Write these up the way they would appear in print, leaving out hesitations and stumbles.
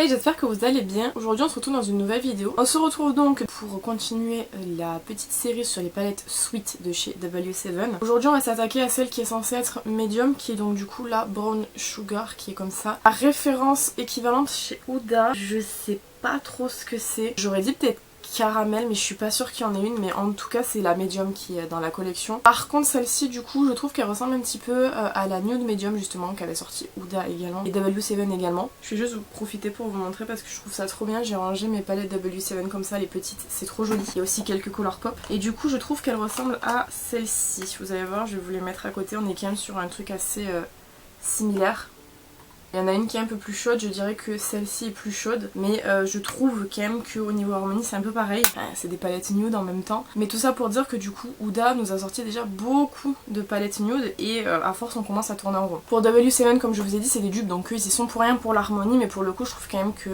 Hey, j'espère que vous allez bien. Aujourd'hui on se retrouve dans une nouvelle vidéo. On se retrouve donc pour continuer la petite série sur les palettes Sweet de chez W7. Aujourd'hui on va s'attaquer à celle qui est censée être médium, qui est donc du coup la Brown Sugar, qui est comme ça. La référence équivalente chez Huda, je sais pas trop ce que c'est. J'aurais dit peut-être caramel, mais je suis pas sûre qu'il y en ait une, mais en tout cas c'est la médium qui est dans la collection. Par contre celle-ci du coup je trouve qu'elle ressemble un petit peu à la nude médium justement qu'avait sorti Huda également et W7 également. Je vais juste vous profiter pour vous montrer parce que je trouve ça trop bien. J'ai rangé mes palettes W7 comme ça, les petites, c'est trop joli. Il y a aussi quelques couleurs pop et du coup je trouve qu'elle ressemble à celle-ci. Vous allez voir, je vais vous les mettre à côté, on est quand même sur un truc assez similaire. Il y en a une qui est un peu plus chaude, je dirais que celle-ci est plus chaude, mais je trouve quand même qu'au niveau harmonie c'est un peu pareil. Enfin, c'est des palettes nude en même temps, mais tout ça pour dire que du coup Huda nous a sorti déjà beaucoup de palettes nude et à force on commence à tourner en rond. Pour W7 comme je vous ai dit c'est des dupes, donc eux ils y sont pour rien pour l'harmonie, mais pour le coup je trouve quand même que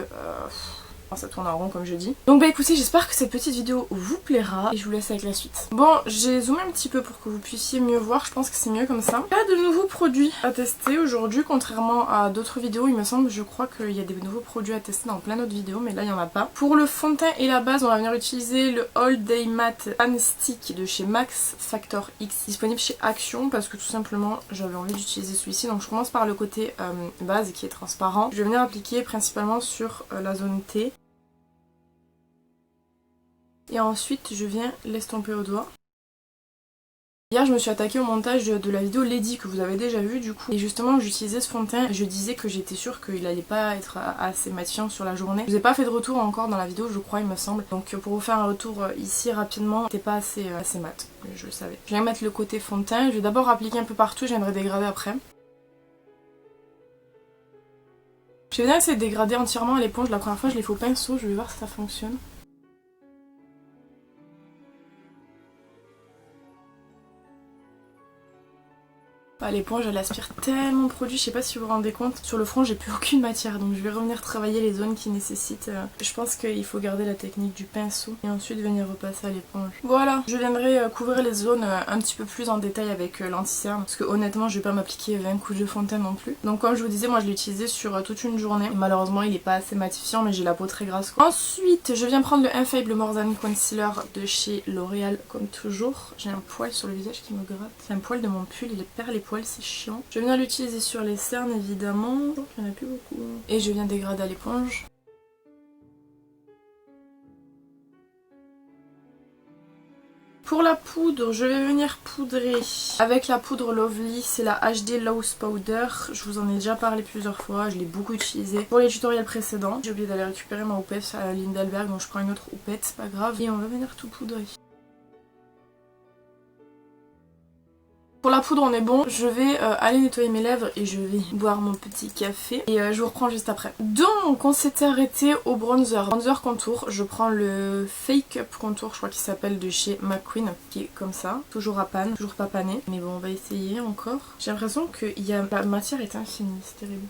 ça tourne en rond comme je dis. Donc bah écoutez, j'espère que cette petite vidéo vous plaira et je vous laisse avec la suite. Bon, j'ai zoomé un petit peu pour que vous puissiez mieux voir, je pense que c'est mieux comme ça. Il y a de nouveaux produits à tester aujourd'hui, contrairement à d'autres vidéos, il me semble, je crois qu'il y a des nouveaux produits à tester dans plein d'autres vidéos, mais là il n'y en a pas. Pour le fond de teint et la base, on va venir utiliser le All Day Matte Pan Stick de chez Max Factor X, disponible chez Action, parce que tout simplement j'avais envie d'utiliser celui-ci. Donc je commence par le côté base qui est transparent. Je vais venir appliquer principalement sur la zone T. Et ensuite je viens l'estomper au doigt. Hier je me suis attaquée au montage de la vidéo Lady que vous avez déjà vu du coup. Et justement j'utilisais ce fond de teint, je disais que j'étais sûre qu'il allait pas être assez matifiant sur la journée. Je vous ai pas fait de retour encore dans la vidéo je crois il me semble. Donc pour vous faire un retour ici rapidement, c'était pas assez mat, je le savais. Je vais mettre le côté fond de teint, je vais d'abord appliquer un peu partout, j'aimerais dégrader après. Je vais bien essayer de dégrader entièrement à l'éponge, la première fois je l'ai fait au pinceau, je vais voir si ça fonctionne. Bah, l'éponge elle aspire tellement de produits, je sais pas si vous vous rendez compte. Sur le front j'ai plus aucune matière donc je vais revenir travailler les zones qui nécessitent. Je pense qu'il faut garder la technique du pinceau et ensuite venir repasser à l'éponge. Voilà, je viendrai couvrir les zones un petit peu plus en détail avec l'anti-cerne parce que honnêtement je vais pas m'appliquer 20 couches de fond de teint non plus. Donc comme je vous disais moi je l'ai utilisé sur toute une journée et malheureusement il est pas assez matifiant mais j'ai la peau très grasse quoi. Ensuite je viens prendre le Infallible More Than Concealer de chez L'Oréal comme toujours. J'ai un poil sur le visage qui me gratte. C'est un poil de mon pull, il perd les poils, c'est chiant. Je vais venir l'utiliser sur les cernes évidemment, il n'y en a plus beaucoup. Et je viens dégrader à l'éponge. Pour la poudre, je vais venir poudrer avec la poudre Lovely, c'est la HD Loose Powder. Je vous en ai déjà parlé plusieurs fois, je l'ai beaucoup utilisée pour les tutoriels précédents. J'ai oublié d'aller récupérer ma houppette à Lindelberg, donc je prends une autre houppette, c'est pas grave. Et on va venir tout poudrer. Pour la poudre on est bon, je vais aller nettoyer mes lèvres et je vais boire mon petit café et je vous reprends juste après. Donc on s'était arrêté au bronzer. Bronzer contour, je prends le Fake Up contour, je crois qu'il s'appelle de chez McQueen, qui est comme ça, toujours à panne, toujours pas pané. Mais bon on va essayer encore. J'ai l'impression que la matière est infinie, c'est terrible.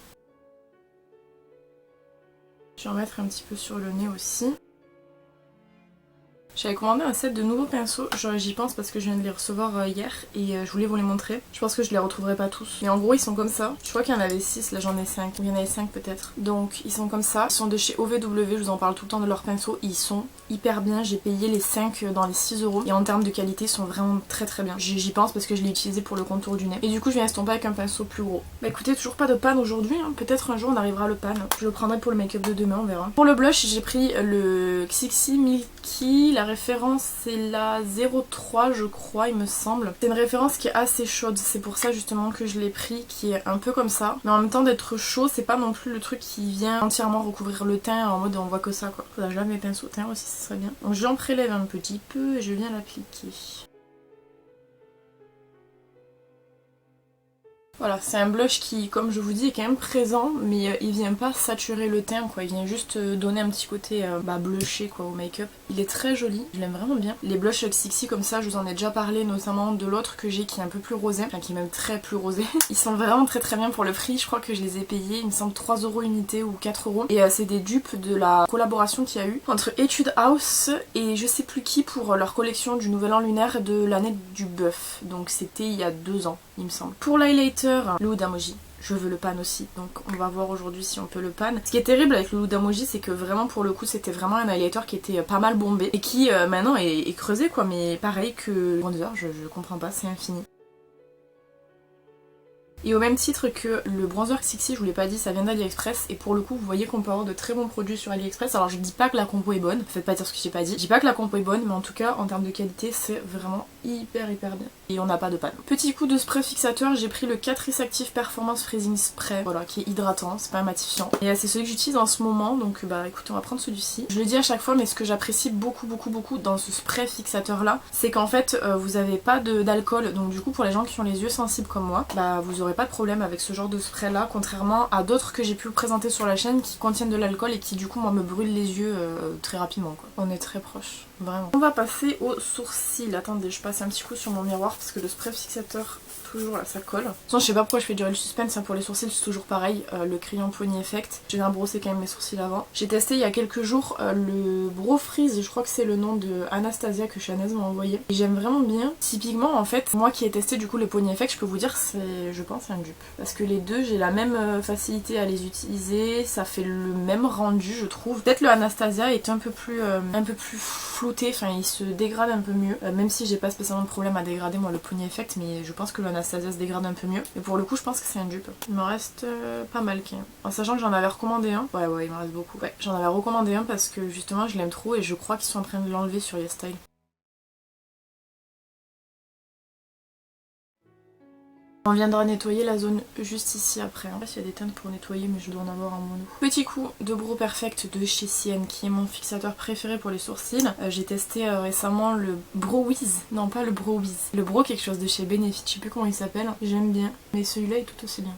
Je vais en mettre un petit peu sur le nez aussi. J'avais commandé un set de nouveaux pinceaux, j'y pense parce que je viens de les recevoir hier et je voulais vous les montrer. Je pense que je les retrouverai pas tous. Mais en gros ils sont comme ça. Je crois qu'il y en avait 6, là j'en ai 5. Ou il y en avait 5 peut-être. Donc ils sont comme ça. Ils sont de chez OVW, je vous en parle tout le temps de leurs pinceaux. Ils sont hyper bien. J'ai payé les 5 dans les 6 €. Et en termes de qualité ils sont vraiment très bien. J'y pense parce que je l'ai utilisé pour le contour du nez. Et du coup je viens estomper avec un pinceau plus gros. Bah écoutez, toujours pas de panne aujourd'hui. Hein. Peut-être un jour on arrivera à le panne. Je le prendrai pour le make-up de demain, on verra. Pour le blush j'ai pris le Xixi Milky. La référence c'est la 03 je crois il me semble. C'est une référence qui est assez chaude, c'est pour ça justement que je l'ai pris, qui est un peu comme ça. Mais en même temps d'être chaud c'est pas non plus le truc qui vient entièrement recouvrir le teint en mode on voit que ça quoi. Faudra que je lave mes pinceaux teint aussi, ce serait bien. Donc j'en prélève un petit peu et je viens l'appliquer. Voilà, c'est un blush qui, comme je vous dis, est quand même présent, mais il vient pas saturer le teint, quoi. Il vient juste donner un petit côté blushé, quoi, au make-up. Il est très joli, je l'aime vraiment bien. Les blushs Xixi comme ça, je vous en ai déjà parlé, notamment de l'autre que j'ai qui est un peu plus rosé, enfin qui est même très plus rosé. Ils sont vraiment très bien pour le prix, je crois que je les ai payés, il me semble 3 € unité ou 4 €. Et c'est des dupes de la collaboration qu'il y a eu entre Etude House et je sais plus qui pour leur collection du Nouvel An lunaire de l'année du bœuf. Donc c'était il y a 2 ans, il me semble. Pour l'highlighter, le Huda Moji. je veux le pan aussi, donc on va voir aujourd'hui si on peut le pan. Ce qui est terrible avec le Huda Moji, c'est que vraiment pour le coup c'était vraiment un highlighter qui était pas mal bombé et qui maintenant est creusé quoi, mais pareil que bronzer, je comprends pas, c'est infini. Et au même titre que le bronzer Sixy, je vous l'ai pas dit, ça vient d'AliExpress et pour le coup vous voyez qu'on peut avoir de très bons produits sur AliExpress. Alors je dis pas que la compo est bonne, faites pas dire ce que j'ai pas dit, je dis pas que la compo est bonne, mais en tout cas en termes de qualité c'est vraiment hyper bien. Et on n'a pas de panne. Petit coup de spray fixateur, j'ai pris le Catrice Active Performance Freezing Spray, voilà, qui est hydratant, c'est pas un matifiant. Et c'est celui que j'utilise en ce moment, donc bah écoutez on va prendre celui-ci. Je le dis à chaque fois, mais ce que j'apprécie beaucoup dans ce spray fixateur là, c'est qu'en fait vous avez pas d'alcool, donc du coup pour les gens qui ont les yeux sensibles comme moi, bah vous aurez pas de problème avec ce genre de spray là, contrairement à d'autres que j'ai pu présenter sur la chaîne qui contiennent de l'alcool et qui du coup moi me brûlent les yeux très rapidement quoi. On est très proche, vraiment. On va passer au sourcil. Attendez, je passe un petit coup sur mon miroir parce que le spray fixateur toujours là ça colle. De toute façon je sais pas pourquoi je fais durer le suspense, hein, pour les sourcils c'est toujours pareil, le crayon Pony Effect. Je viens brosser quand même mes sourcils avant. J'ai testé il y a quelques jours le Brow Freeze, je crois que c'est le nom de Anastasia que Chanez m'a envoyé. Et j'aime vraiment bien. Typiquement en fait, moi qui ai testé du coup le Pony Effect, je peux vous dire que c'est, je pense, un dupe. Parce que les deux j'ai la même facilité à les utiliser, ça fait le même rendu je trouve. Peut-être le Anastasia est un peu plus flouté, enfin il se dégrade un peu mieux. Même si j'ai pas spécialement de problème à dégrader moi le Pony Effect, mais je pense que le Anastasia se dégrade un peu mieux. Et pour le coup je pense que c'est un dupe. Il me reste pas mal quand même. En sachant que j'en avais recommandé un. Ouais il me reste beaucoup. Ouais, j'en avais recommandé un parce que justement je l'aime trop et je crois qu'ils sont en train de l'enlever sur YesStyle. On viendra nettoyer la zone juste ici après. Je sais pas s'il y a des teintes pour nettoyer, mais je dois en avoir en mono. Petit coup de Brow Perfect de chez Cien, qui est mon fixateur préféré pour les sourcils. J'ai testé récemment le Brow Wiz. Non, pas le Brow Wiz. Le Brow quelque chose de chez Benefit, je sais plus comment il s'appelle. J'aime bien, mais celui-là est tout aussi bien.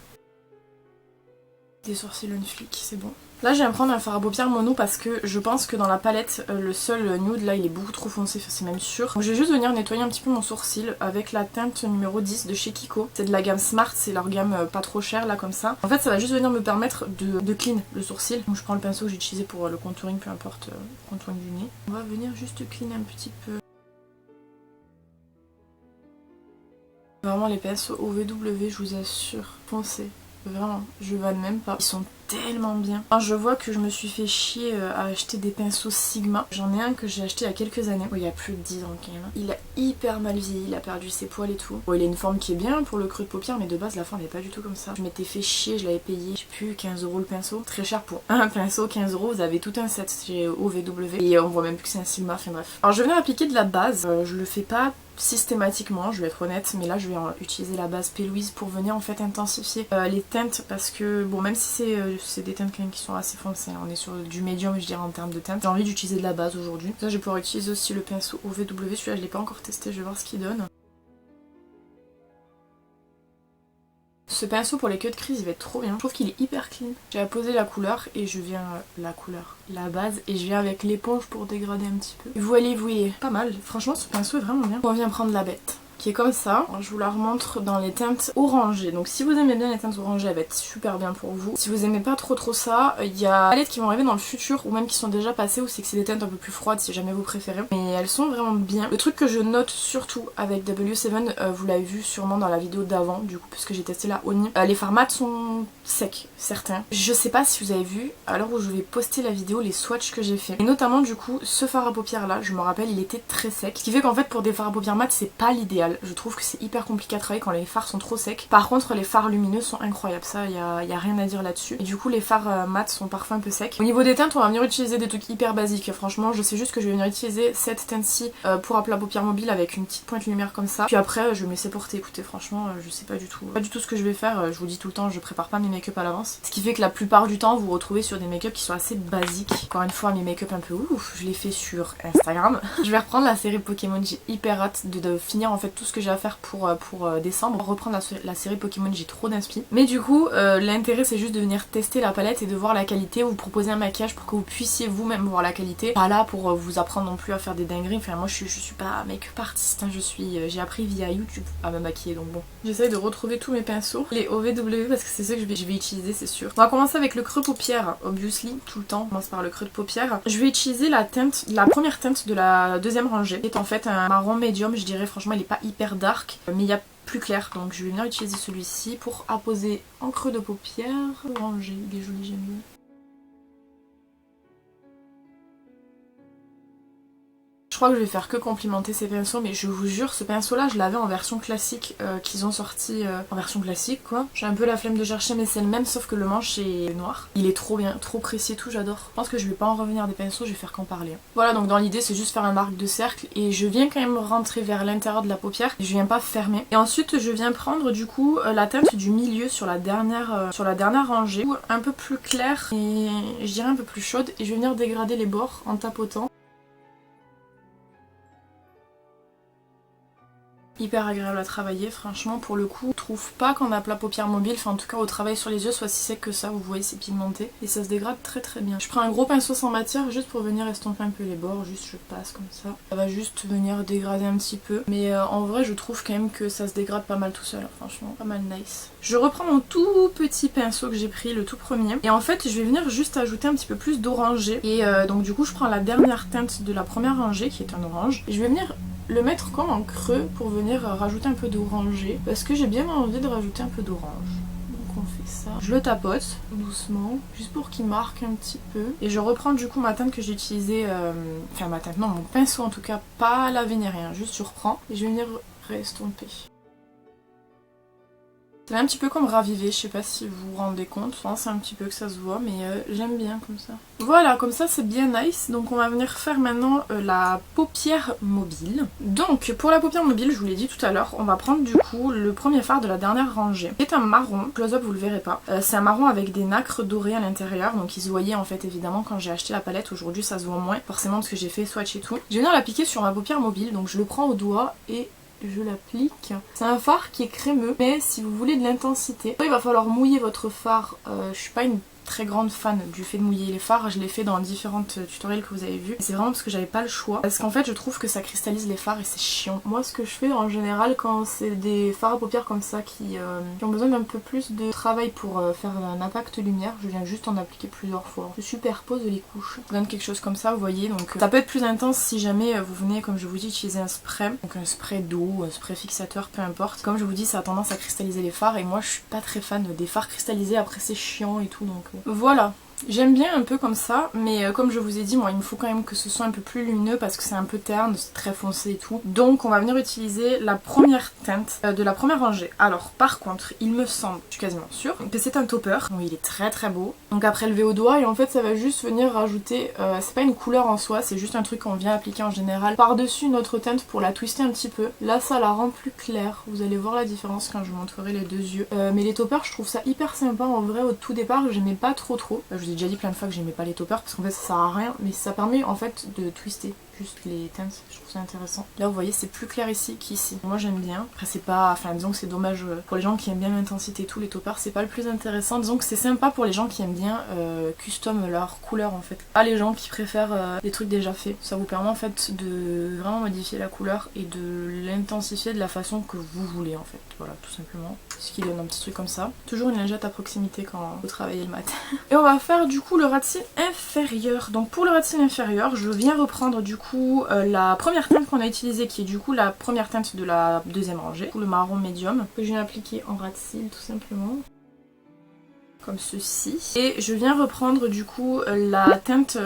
Des sourcils on flic, c'est bon. Là je viens prendre un fard à paupières mono parce que je pense que dans la palette le seul nude là il est beaucoup trop foncé, c'est même sûr. Donc je vais juste venir nettoyer un petit peu mon sourcil avec la teinte numéro 10 de chez Kiko. C'est de la gamme Smart, c'est leur gamme pas trop chère là comme ça. En fait ça va juste venir me permettre de clean le sourcil. Donc je prends le pinceau que j'ai utilisé pour le contouring, peu importe le contouring du nez. On va venir juste clean un petit peu. Vraiment les pinceaux OVW je vous assure, foncez. Vraiment, je vanne même pas. Ils sont tellement bien. Enfin, je vois que je me suis fait chier à acheter des pinceaux Sigma. J'en ai un que j'ai acheté il y a quelques années. Oh, il y a plus de 10 ans quand même. Il a hyper mal vieilli, il a perdu ses poils et tout. Bon, il a une forme qui est bien pour le creux de paupière, mais de base la forme n'est pas du tout comme ça. Je m'étais fait chier, je l'avais payé, je sais plus, 15 € le pinceau. Très cher pour un pinceau, 15 €. Vous avez tout un set chez OVW. Et on voit même plus que c'est un Sigma, enfin bref. Alors je vais venir appliquer de la base. Je le fais pas systématiquement, je vais être honnête, mais là je vais utiliser la base P. Louise pour venir en fait intensifier les teintes parce que bon, même si c'est des teintes quand même qui sont assez foncées, on est sur du médium je dirais en termes de teinte, j'ai envie d'utiliser de la base aujourd'hui. Là je vais pouvoir utiliser aussi le pinceau OVW, celui-là je l'ai pas encore testé, je vais voir ce qu'il donne. Ce pinceau pour les queues de crise il va être trop bien, je trouve qu'il est hyper clean. J'ai apposé la couleur et je viens la base et je viens avec l'éponge pour dégrader un petit peu. Vous allez pas mal, franchement ce pinceau est vraiment bien. On vient prendre la bête qui est comme ça. Alors, je vous la remontre dans les teintes orangées. Donc si vous aimez bien les teintes orangées, elle va être super bien pour vous. Si vous aimez pas trop ça, il y a des palettes qui vont arriver dans le futur ou même qui sont déjà passées ou c'est que c'est des teintes un peu plus froides si jamais vous préférez. Mais elles sont vraiment bien. Le truc que je note surtout avec W7, vous l'avez vu sûrement dans la vidéo d'avant du coup parce que j'ai testé la Oni. Les fards mat sont secs, certains. Je sais pas si vous avez vu à l'heure où je vais poster la vidéo les swatchs que j'ai fait. Et notamment du coup ce fard à paupières là, je me rappelle il était très sec. Ce qui fait qu'en fait pour des fards à paupières mat c'est pas l'idéal. Je trouve que c'est hyper compliqué à travailler quand les fards sont trop secs. Par contre les fards lumineux sont incroyables, ça y a rien à dire là-dessus. Et du coup les fards mat sont parfois un peu secs. Au niveau des teintes on va venir utiliser des trucs hyper basiques. Franchement je sais juste que je vais venir utiliser cette teinte-ci pour un plat paupières mobile avec une petite pointe lumière comme ça. Puis après je vais me laisser porter. Écoutez franchement je sais pas du tout ce que je vais faire. Je vous dis tout le temps je prépare pas mes make-up à l'avance. Ce qui fait que la plupart du temps vous vous retrouvez sur des make-up qui sont assez basiques. Encore une fois mes make-up un peu ouf, je les fais sur Instagram. Je vais reprendre la série Pokémon, j'ai hyper hâte de finir en fait tout ce que j'ai à faire pour décembre. Reprendre la série Pokémon, j'ai trop d'inspi. Mais du coup l'intérêt c'est juste de venir tester la palette et de voir la qualité, vous proposer un maquillage pour que vous puissiez vous-même voir la qualité. Pas là pour vous apprendre non plus à faire des dingueries, enfin moi je suis pas make-up artiste, hein. J'ai appris via YouTube à me maquiller donc bon. J'essaye de retrouver tous mes pinceaux, les OVW parce que c'est ceux que je vais utiliser c'est sûr. On va commencer avec le creux paupière, obviously, tout le temps, on commence par le creux de paupière. Je vais utiliser la première teinte de la deuxième rangée, qui est en fait un marron médium, je dirais, franchement il est pas hyper dark, mais il y a plus clair. Donc je vais venir utiliser celui-ci pour apposer en creux de paupière. Orangé, il est joli, j'aime bien. Je crois que je vais faire que complimenter ces pinceaux, mais je vous jure, ce pinceau là je l'avais en version classique qu'ils ont sorti en version classique quoi. J'ai un peu la flemme de chercher, mais c'est le même sauf que le manche est noir. Il est trop bien, trop précis et tout, j'adore. Je pense que je vais pas en revenir des pinceaux, je vais faire qu'en parler. Voilà, donc dans l'idée c'est juste faire un arc de cercle et je viens quand même rentrer vers l'intérieur de la paupière, je viens pas fermer. Et ensuite je viens prendre du coup la teinte du milieu sur la dernière rangée, un peu plus claire et je dirais un peu plus chaude, et je vais venir dégrader les bords en tapotant. Hyper agréable à travailler, franchement pour le coup. Je trouve pas qu'en aplat paupières mobile, enfin en tout cas au travail sur les yeux, soit si sec que ça, vous voyez c'est pigmenté et ça se dégrade très très bien. Je prends un gros pinceau sans matière juste pour venir estomper un peu les bords, juste je passe comme ça. Ça va juste venir dégrader un petit peu, mais en vrai je trouve quand même que ça se dégrade pas mal tout seul, franchement pas mal nice. Je reprends mon tout petit pinceau que j'ai pris, le tout premier, et en fait je vais venir juste ajouter un petit peu plus d'orangé et donc du coup je prends la dernière teinte de la première rangée qui est un orange et je vais venir le mettre comme en creux pour venir rajouter un peu d'orangé parce que j'ai bien envie de rajouter un peu d'orange. Donc on fait ça. Je le tapote doucement juste pour qu'il marque un petit peu et je reprends du coup ma teinte que j'ai utilisée, enfin ma teinte, non mon pinceau en tout cas, pas laver ni rien, juste je reprends et je vais venir restomper. C'est un petit peu comme raviver, je sais pas si vous vous rendez compte, je pense un petit peu que ça se voit, mais j'aime bien comme ça. Voilà, comme ça c'est bien nice. Donc on va venir faire maintenant la paupière mobile. Donc pour la paupière mobile, je vous l'ai dit tout à l'heure, on va prendre du coup le premier fard de la dernière rangée. C'est un marron, close-up vous le verrez pas. C'est un marron avec des nacres dorées à l'intérieur, donc il se voyait en fait évidemment quand j'ai acheté la palette. Aujourd'hui ça se voit moins, forcément parce que j'ai fait swatch et tout. Je vais venir l'appliquer sur ma paupière mobile, donc je le prends au doigt et je l'applique. C'est un fard qui est crémeux, mais si vous voulez de l'intensité, il va falloir mouiller votre fard. Je suis pas une très grande fan du fait de mouiller les fards, je l'ai fait dans différentes tutoriels que vous avez vus. C'est vraiment parce que j'avais pas le choix, parce qu'en fait je trouve que ça cristallise les fards et c'est chiant. Moi ce que je fais en général quand c'est des fards à paupières comme ça qui ont besoin d'un peu plus de travail pour faire un impact lumière, je viens juste en appliquer plusieurs fois. Je superpose les couches. Je donne quelque chose comme ça, vous voyez, donc ça peut être plus intense si jamais vous venez, comme je vous dis, utiliser un spray, donc un spray d'eau, un spray fixateur, peu importe. Comme je vous dis, ça a tendance à cristalliser les fards et moi je suis pas très fan des fards cristallisés, après c'est chiant et tout, donc voilà. J'aime bien un peu comme ça, mais comme je vous ai dit, moi il me faut quand même que ce soit un peu plus lumineux parce que c'est un peu terne, c'est très foncé et tout. Donc on va venir utiliser la première teinte de la première rangée. Alors par contre, il me semble, je suis quasiment sûre, que c'est un topper. Donc il est très très beau. Donc à prélever au doigt et en fait ça va juste venir rajouter, c'est pas une couleur en soi, c'est juste un truc qu'on vient appliquer en général par-dessus notre teinte pour la twister un petit peu. Là ça la rend plus claire, vous allez voir la différence quand je vous montrerai les deux yeux. Mais les toppers je trouve ça hyper sympa en vrai. Au tout départ j'aimais pas trop. J'ai déjà dit plein de fois que j'aimais pas les toppers parce qu'en fait ça sert à rien, mais ça permet en fait de twister juste les teintes, je trouve ça intéressant. Là vous voyez c'est plus clair ici qu'ici, moi j'aime bien. Après c'est pas, enfin disons que c'est dommage pour les gens qui aiment bien l'intensité et tout, les toppers c'est pas le plus intéressant. Disons que c'est sympa pour les gens qui aiment bien custom leur couleur en fait, pas les gens qui préfèrent des trucs déjà faits. Ça vous permet en fait de vraiment modifier la couleur et de l'intensifier de la façon que vous voulez en fait, voilà tout simplement. Ce qui donne un petit truc comme ça. Toujours une lingette à proximité quand vous travaillez le matin. Et on va faire du coup le ras de cils inférieur. Donc pour le ras de cils inférieur, je viens reprendre du coup la première teinte qu'on a utilisée, qui est du coup la première teinte de la deuxième rangée, le marron médium, que je viens appliquer en ras de cils tout simplement. Comme ceci. Et je viens reprendre du coup la teinte,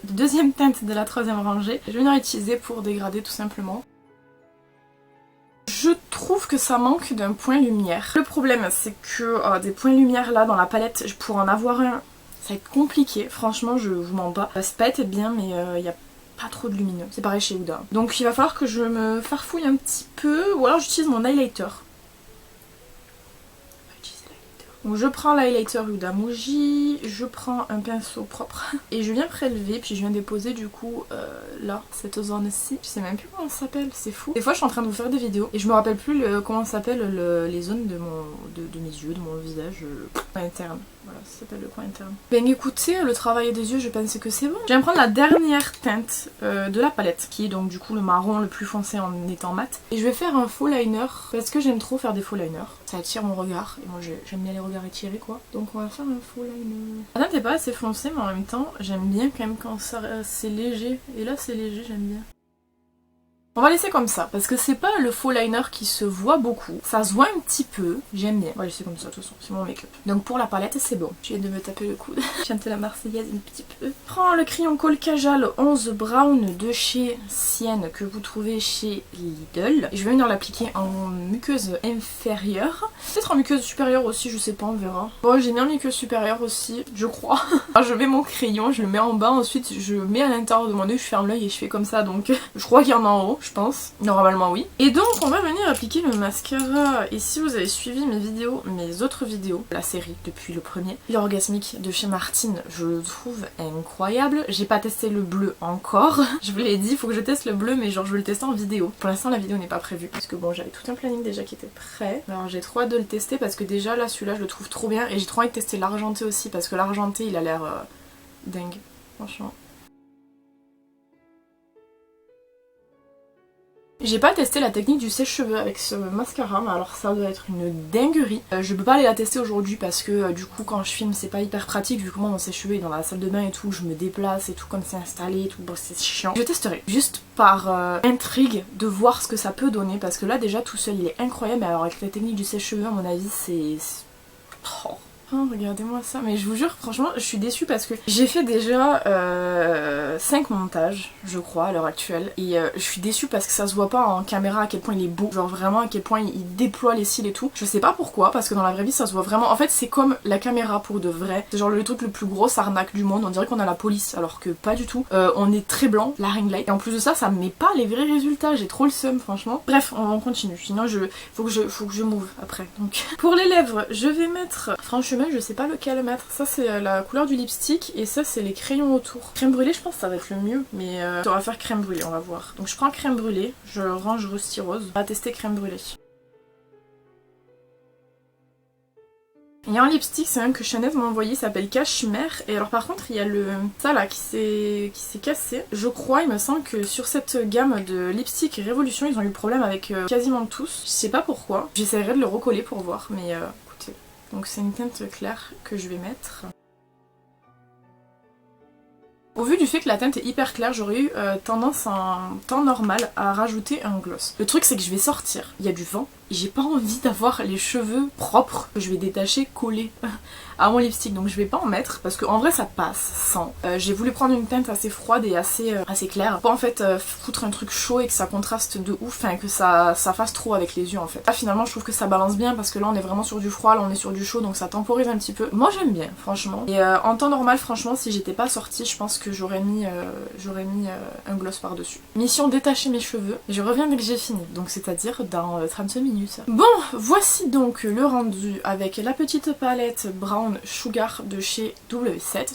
deuxième teinte de la troisième rangée. Je vais venir l'utiliser pour dégrader tout simplement. Je trouve que ça manque d'un point lumière. Le problème c'est que des points lumière là dans la palette, pour en avoir un, ça va être compliqué. Franchement je vous mens pas. Ça va pas être bien mais il y a pas trop de lumineux. C'est pareil chez Huda. Donc il va falloir que je me farfouille un petit peu ou alors j'utilise mon highlighter. Donc je prends l'highlighter Huda Mouji, je prends un pinceau propre et je viens prélever, puis je viens déposer du coup là, cette zone-ci. Je sais même plus comment ça s'appelle, c'est fou. Des fois je suis en train de vous faire des vidéos et je me rappelle plus comment ça s'appelle les zones de mes yeux, de mon visage interne. Voilà, ça s'appelle le coin interne. Ben écoutez, le travail des yeux, je pensais que c'est bon. Je viens prendre la dernière teinte de la palette, qui est donc du coup le marron le plus foncé en étant mat. Et je vais faire un faux liner, parce que j'aime trop faire des faux liners. Ça attire mon regard, et moi j'aime bien les regards étirés quoi. Donc on va faire un faux liner. La teinte n'est pas assez foncée, mais en même temps, j'aime bien quand même quand c'est léger. Et là c'est léger, j'aime bien. On va laisser comme ça, parce que c'est pas le faux liner qui se voit beaucoup. Ça se voit un petit peu, j'aime bien. On va laisser comme ça de toute façon, c'est mon make-up. Donc pour la palette, c'est bon. Je viens de me taper le coude. Chanter la Marseillaise un petit peu. Prends le crayon Col Kajal 11 Brown de chez Sienne que vous trouvez chez Lidl. Et je vais venir l'appliquer en muqueuse inférieure. Peut-être en muqueuse supérieure aussi, je sais pas, on verra. Bon, j'ai mis en muqueuse supérieure aussi, je crois. Alors, je mets mon crayon, je le mets en bas, ensuite je mets à l'intérieur de mon œil, je ferme l'œil et je fais comme ça. Donc je crois qu'il y en a en haut. Je pense, normalement oui. Et donc on va venir appliquer le mascara. Et si vous avez suivi mes autres vidéos, la série depuis le premier, l'orgasmique de chez Martine, je le trouve incroyable. J'ai pas testé le bleu encore. Je vous l'ai dit, il faut que je teste le bleu, mais genre je veux le tester en vidéo. Pour l'instant la vidéo n'est pas prévue. Parce que bon, j'avais tout un planning déjà qui était prêt. Alors j'ai trop hâte de le tester parce que déjà là celui-là je le trouve trop bien. Et j'ai trop envie de tester l'argenté aussi parce que l'argenté il a l'air dingue, franchement. J'ai pas testé la technique du sèche-cheveux avec ce mascara, mais alors ça doit être une dinguerie. Je peux pas aller la tester aujourd'hui parce que du coup quand je filme c'est pas hyper pratique vu que moi mon sèche-cheveux est dans la salle de bain et tout, je me déplace et tout comme c'est installé et tout, bon c'est chiant. Je testerai juste par intrigue de voir ce que ça peut donner parce que là déjà tout seul il est incroyable, mais alors avec la technique du sèche-cheveux à mon avis c'est... Oh. Oh, regardez-moi ça, mais je vous jure franchement je suis déçue parce que j'ai fait déjà 5 montages je crois à l'heure actuelle et je suis déçue parce que ça se voit pas en caméra à quel point il est beau, genre vraiment à quel point il déploie les cils et tout. Je sais pas pourquoi parce que dans la vraie vie ça se voit vraiment, en fait c'est comme la caméra pour de vrai, c'est genre le truc le plus gros arnaque du monde, on dirait qu'on a la police alors que pas du tout. On est très blanc, la ring light, et en plus de ça ça me met pas les vrais résultats, j'ai trop le seum franchement. Bref on continue, sinon faut que je move après. Donc pour les lèvres je vais mettre, franchement je sais pas lequel mettre, ça c'est la couleur du lipstick et ça c'est les crayons autour. Crème brûlée je pense que ça va être le mieux, mais on va faire crème brûlée, on va voir. Donc je prends crème brûlée, je range Rusty Rose, on va tester crème brûlée. Il y a un lipstick, c'est un que Chanel m'a envoyé, il s'appelle Cachemire. Et alors par contre il y a le ça là qui s'est cassé. Je crois, il me semble que sur cette gamme de lipstick Révolution ils ont eu problème avec quasiment tous. Je sais pas pourquoi. J'essaierai de le recoller pour voir, mais écoutez. Donc c'est une teinte claire que je vais mettre. Au vu du fait que la teinte est hyper claire, j'aurais eu tendance en temps normal à rajouter un gloss. Le truc c'est que je vais sortir, il y a du vent, et j'ai pas envie d'avoir les cheveux propres que je vais détacher collés à mon lipstick, donc je vais pas en mettre parce qu'en vrai ça passe sans. J'ai voulu prendre une teinte assez froide et assez claire pour en fait foutre un truc chaud et que ça contraste de ouf, enfin que ça fasse trop avec les yeux en fait. Là finalement je trouve que ça balance bien parce que là on est vraiment sur du froid, là on est sur du chaud, donc ça temporise un petit peu. Moi j'aime bien franchement. Et en temps normal franchement si j'étais pas sortie je pense que j'aurais mis un gloss par dessus. Mission détacher mes cheveux, je reviens dès que j'ai fini, donc c'est à dire dans 30 minutes. Bon voici donc le rendu avec la petite palette Brown Sugar de chez W7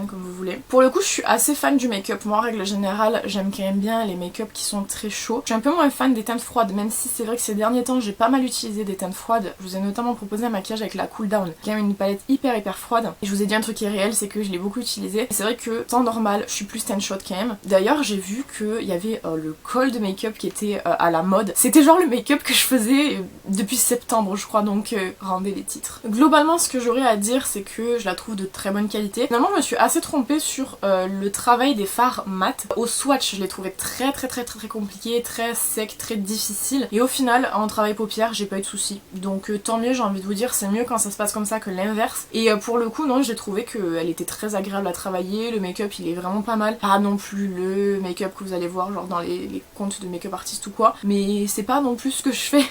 comme vous voulez. Pour le coup je suis assez fan du make-up, moi en règle générale j'aime quand même bien les make-up qui sont très chauds. Je suis un peu moins fan des teintes froides, même si c'est vrai que ces derniers temps j'ai pas mal utilisé des teintes froides. Je vous ai notamment proposé un maquillage avec la Cool Down, qui est une palette hyper froide, et je vous ai dit un truc qui est réel, c'est que je l'ai beaucoup utilisé. C'est vrai que temps normal je suis plus teint shot quand même. D'ailleurs j'ai vu qu'il y avait le cold make-up qui était à la mode. C'était genre le make-up que je faisais depuis septembre je crois, donc rendez les titres. Globalement ce que j'aurais à dire c'est que je la trouve de très bonne qualité. Finalement je me suis assez trompée sur le travail des fards mat. Au swatch je l'ai trouvé très compliqué, très sec, très difficile, et au final en travail paupières j'ai pas eu de soucis, donc tant mieux, j'ai envie de vous dire, c'est mieux quand ça se passe comme ça que l'inverse. Et pour le coup non, j'ai trouvé qu'elle était très agréable à travailler, le make-up il est vraiment pas mal, pas non plus le make-up que vous allez voir genre dans les comptes de make-up artistes ou quoi, mais c'est pas non plus ce que je fais.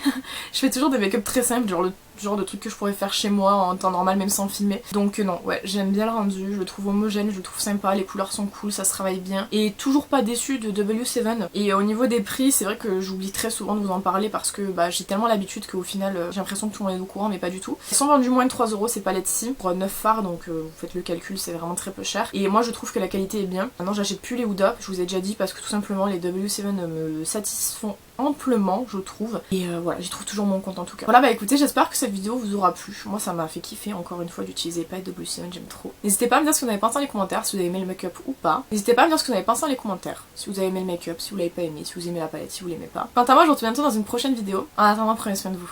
Je fais toujours des make-up très simples, genre le genre de truc que je pourrais faire chez moi en temps normal même sans filmer. Donc non, ouais, j'aime bien le rendu, je le trouve homogène, je le trouve sympa, les couleurs sont cool, ça se travaille bien. Et toujours pas déçue de W7. Et au niveau des prix, c'est vrai que j'oublie très souvent de vous en parler parce que bah, j'ai tellement l'habitude qu'au final j'ai l'impression que tout le monde est au courant, mais pas du tout. Ils sont vendus moins de 3 € ces palettes-ci pour 9 fards, donc vous faites le calcul, c'est vraiment très peu cher. Et moi je trouve que la qualité est bien. Maintenant j'achète plus les Huda, je vous ai déjà dit, parce que tout simplement les W7 me satisfont amplement je trouve, et voilà, j'y trouve toujours mon compte en tout cas. Voilà, bah écoutez, j'espère que cette vidéo vous aura plu. Moi ça m'a fait kiffer encore une fois d'utiliser pas W7, j'aime trop. N'hésitez pas à me dire ce que vous avez pensé dans les commentaires, si vous avez aimé le make-up ou pas. N'hésitez pas à me dire ce que vous avez pensé dans les commentaires, si vous avez aimé le make-up, si vous l'avez pas aimé, si vous aimez la palette, si vous l'aimez pas. Quant à moi je vous retrouve bientôt dans une prochaine vidéo. En attendant, prenez soin de vous.